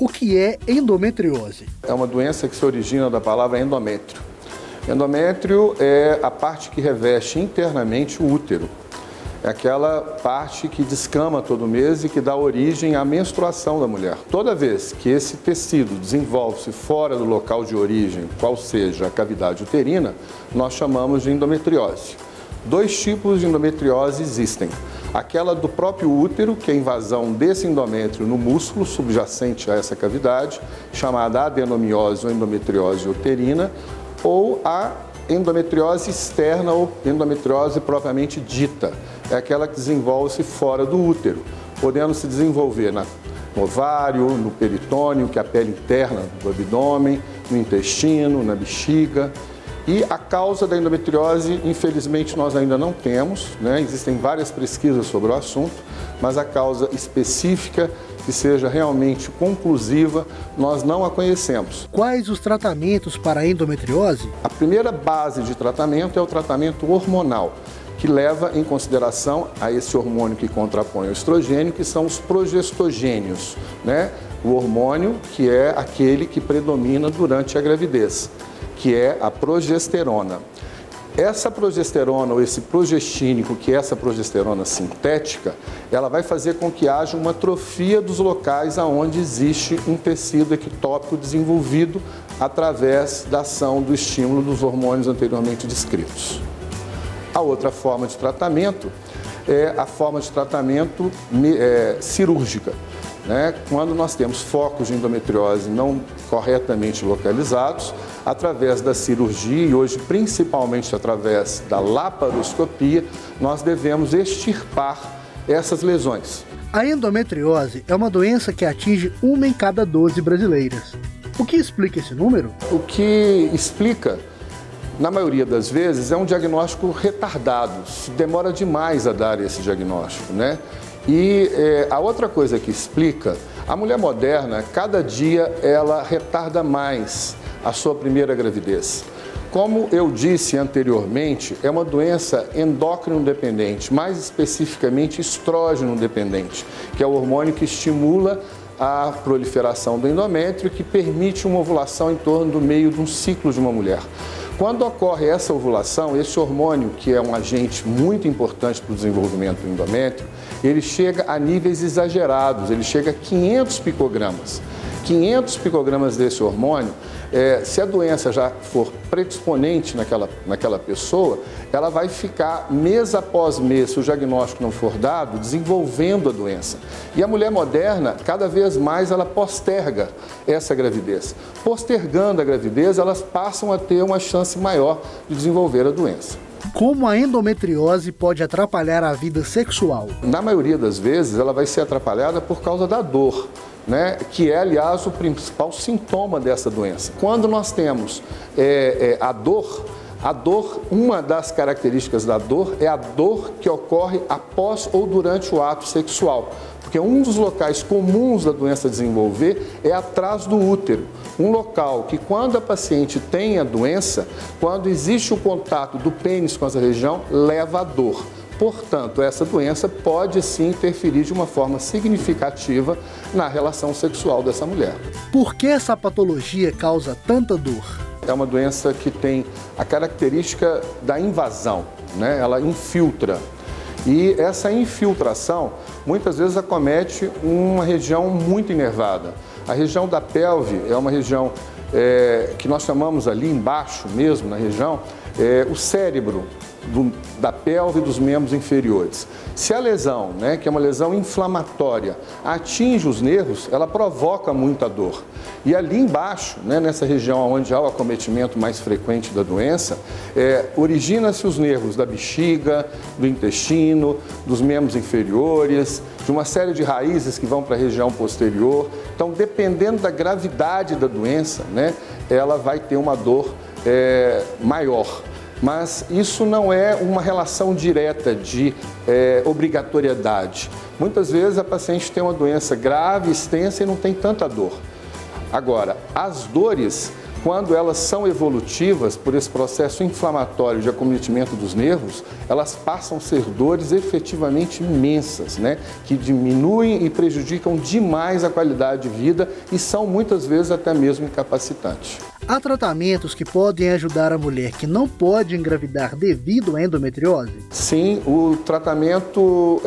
O que é endometriose? É uma doença que se origina da palavra endométrio. Endométrio é a parte que reveste internamente o útero. É aquela parte que descama todo mês e que dá origem à menstruação da mulher. Toda vez que esse tecido desenvolve-se fora do local de origem, qual seja a cavidade uterina, nós chamamos de endometriose. Dois tipos de endometriose existem. Aquela do próprio útero, que é a invasão desse endométrio no músculo subjacente a essa cavidade, chamada adenomiose ou endometriose uterina, ou a endometriose externa ou endometriose propriamente dita. É aquela que desenvolve-se fora do útero, podendo se desenvolver no ovário, no peritônio, que é a pele interna do abdômen, no intestino, na bexiga. E a causa da endometriose, infelizmente, nós ainda não temos, né? Existem várias pesquisas sobre o assunto, mas a causa específica, que seja realmente conclusiva, nós não a conhecemos. Quais os tratamentos para a endometriose? A primeira base de tratamento é o tratamento hormonal, que leva em consideração a esse hormônio que contrapõe o estrogênio, que são os progestogênios, né? O hormônio que é aquele que predomina durante a gravidez, que é a progesterona. Essa progesterona ou esse progestínico, que é essa progesterona sintética, ela vai fazer com que haja uma atrofia dos locais onde existe um tecido ectópico desenvolvido através da ação do estímulo dos hormônios anteriormente descritos. A outra forma de tratamento é a forma de tratamento cirúrgica, né? Quando nós temos focos de endometriose não corretamente localizados, através da cirurgia e hoje principalmente através da laparoscopia, nós devemos extirpar essas lesões. A endometriose é uma doença que atinge 1 em cada 12 brasileiras. O que explica esse número? O que explica, na maioria das vezes, é um diagnóstico retardado. Demora demais a dar esse diagnóstico, né? E a outra coisa que explica, a mulher moderna, cada dia ela retarda mais a sua primeira gravidez. Como eu disse anteriormente, é uma doença endócrino dependente, mais especificamente estrógeno dependente, que é o hormônio que estimula a proliferação do endométrio e que permite uma ovulação em torno do meio de um ciclo de uma mulher. Quando ocorre essa ovulação, esse hormônio, que é um agente muito importante para o desenvolvimento do endométrio, ele chega a níveis exagerados, ele chega a 500 picogramas. 500 picogramas desse hormônio, se a doença já for predisponente naquela pessoa, ela vai ficar mês após mês, se o diagnóstico não for dado, desenvolvendo a doença. E a mulher moderna, cada vez mais, ela posterga essa gravidez. Postergando a gravidez, elas passam a ter uma chance maior de desenvolver a doença. Como a endometriose pode atrapalhar a vida sexual? Na maioria das vezes, ela vai ser atrapalhada por causa da dor, né? Que é, aliás, o principal sintoma dessa doença. Quando nós temos a dor, uma das características da dor é a dor que ocorre após ou durante o ato sexual. Porque um dos locais comuns da doença desenvolver é atrás do útero. Um local que, quando a paciente tem a doença, quando existe o contato do pênis com essa região, leva à dor. Portanto, essa doença pode sim interferir de uma forma significativa na relação sexual dessa mulher. Por que essa patologia causa tanta dor? É uma doença que tem a característica da invasão, né? Ela infiltra. E essa infiltração muitas vezes acomete uma região muito inervada. A região da pelve é uma região que nós chamamos ali embaixo mesmo, na região, o cérebro da pelve e dos membros inferiores. Se a lesão, né, que é uma lesão inflamatória, atinge os nervos, ela provoca muita dor. E ali embaixo, né, nessa região onde há o acometimento mais frequente da doença, origina-se os nervos da bexiga, do intestino, dos membros inferiores, de uma série de raízes que vão para a região posterior. Então, dependendo da gravidade da doença, né, ela vai ter uma dor maior. Mas isso não é uma relação direta de obrigatoriedade. Muitas vezes a paciente tem uma doença grave, extensa e não tem tanta dor. Agora, as dores quando elas são evolutivas por esse processo inflamatório de acometimento dos nervos, elas passam a ser dores efetivamente imensas, né? Que diminuem e prejudicam demais a qualidade de vida e são muitas vezes até mesmo incapacitantes. Há tratamentos que podem ajudar a mulher que não pode engravidar devido à endometriose? Sim, o tratamento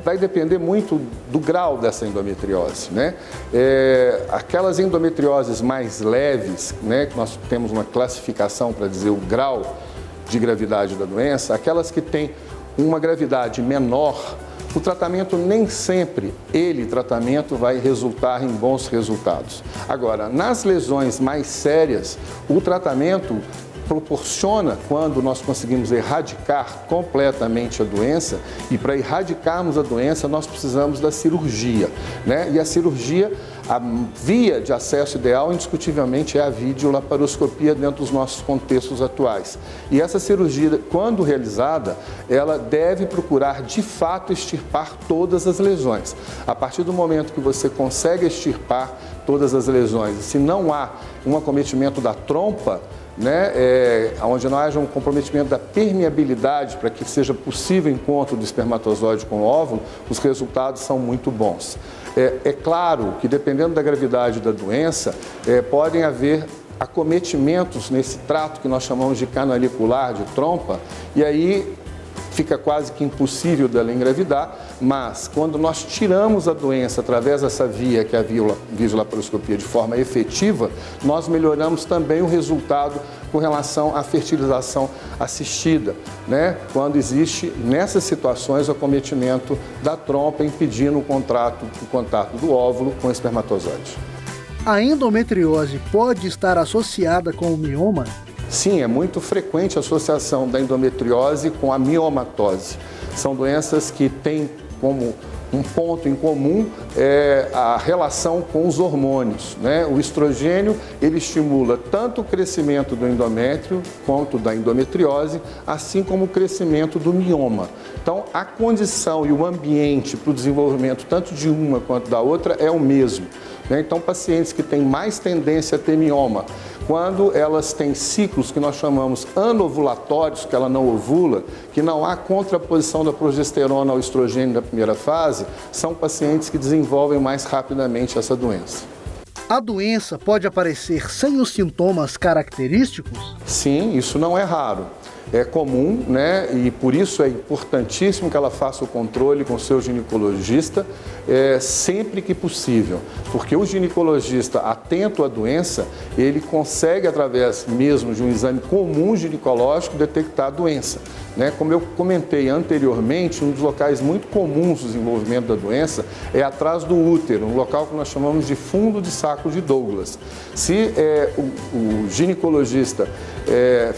vai depender muito do grau dessa endometriose, né? Aquelas endometrioses mais leves, né, que nós temos uma classificação para dizer o grau de gravidade da doença, aquelas que têm uma gravidade menor, o tratamento nem sempre, tratamento vai resultar em bons resultados. Agora, nas lesões mais sérias, o tratamento proporciona quando nós conseguimos erradicar completamente a doença, e para erradicarmos a doença nós precisamos da cirurgia, né? E a cirurgia, a via de acesso ideal indiscutivelmente é a videolaparoscopia dentro dos nossos contextos atuais. E essa cirurgia, quando realizada, ela deve procurar de fato extirpar todas as lesões. A partir do momento que você consegue extirpar todas as lesões, e se não há um acometimento da trompa, né, onde não haja um comprometimento da permeabilidade para que seja possível o encontro do espermatozoide com o óvulo, os resultados são muito bons. É claro que, dependendo da gravidade da doença, podem haver acometimentos nesse trato que nós chamamos de canalicular, de trompa, e aí fica quase que impossível dela engravidar, mas quando nós tiramos a doença através dessa via, que é a videolaparoscopia, de forma efetiva, nós melhoramos também o resultado com relação à fertilização assistida, né? Quando existe, nessas situações, o acometimento da trompa, impedindo o contato do óvulo com o espermatozoide. A endometriose pode estar associada com o mioma? Sim, é muito frequente a associação da endometriose com a miomatose. São doenças que têm como um ponto em comum a relação com os hormônios, né? O estrogênio, ele estimula tanto o crescimento do endométrio quanto da endometriose, assim como o crescimento do mioma. Então, a condição e o ambiente para o desenvolvimento tanto de uma quanto da outra é o mesmo, né? Então, pacientes que têm mais tendência a ter mioma, quando elas têm ciclos que nós chamamos anovulatórios, que ela não ovula, que não há contraposição da progesterona ao estrogênio da primeira fase, são pacientes que desenvolvem mais rapidamente essa doença. A doença pode aparecer sem os sintomas característicos? Sim, isso não é raro. É comum, né? E por isso é importantíssimo que ela faça o controle com o seu ginecologista sempre que possível, porque o ginecologista atento à doença, ele consegue, através mesmo de um exame comum ginecológico, detectar a doença, né? Como eu comentei anteriormente, um dos locais muito comuns do desenvolvimento da doença é atrás do útero, um local que nós chamamos de fundo de saco de Douglas. Se o ginecologista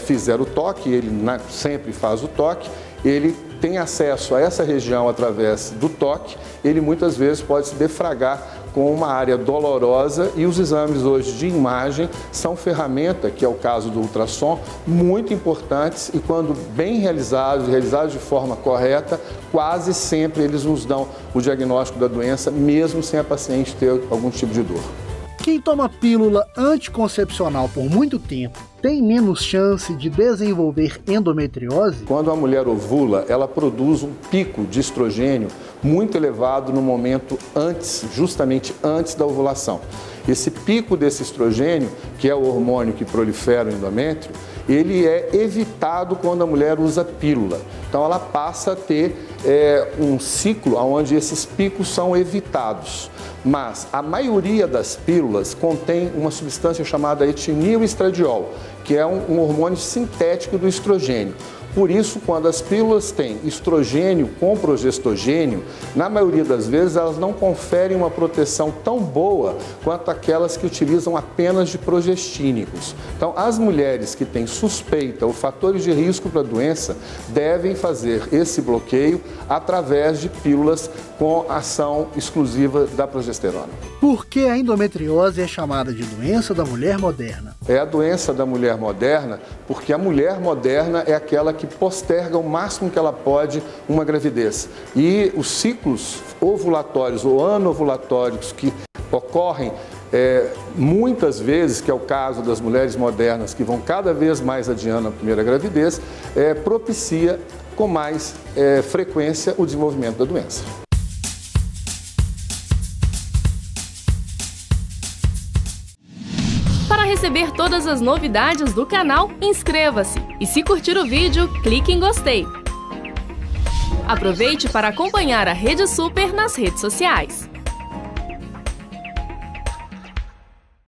fizer o toque, ele sempre faz o toque, ele tem acesso a essa região através do toque, ele muitas vezes pode se defragar com uma área dolorosa, e os exames hoje de imagem são ferramenta, que é o caso do ultrassom, muito importantes, e quando bem realizados de forma correta, quase sempre eles nos dão o diagnóstico da doença, mesmo sem a paciente ter algum tipo de dor. Quem toma pílula anticoncepcional por muito tempo tem menos chance de desenvolver endometriose? Quando a mulher ovula, ela produz um pico de estrogênio muito elevado no momento justamente antes da ovulação. Esse pico desse estrogênio, que é o hormônio que prolifera o endométrio, ele é evitado quando a mulher usa pílula. Então ela passa a ter um ciclo onde esses picos são evitados. Mas a maioria das pílulas contém uma substância chamada etinil-estradiol, que é um hormônio sintético do estrogênio. Por isso, quando as pílulas têm estrogênio com progestogênio, na maioria das vezes elas não conferem uma proteção tão boa quanto aquelas que utilizam apenas de progestínicos. Então, as mulheres que têm suspeita ou fatores de risco para a doença devem fazer esse bloqueio através de pílulas com ação exclusiva da progesterona. Por que a endometriose é chamada de doença da mulher moderna? É a doença da mulher moderna porque a mulher moderna é aquela que posterga o máximo que ela pode uma gravidez. E os ciclos ovulatórios ou anovulatórios que ocorrem muitas vezes, que é o caso das mulheres modernas que vão cada vez mais adiando a primeira gravidez, propicia com mais frequência o desenvolvimento da doença. Para receber todas as novidades do canal, inscreva-se e, se curtir o vídeo, clique em gostei. Aproveite para acompanhar a Rede Super nas redes sociais.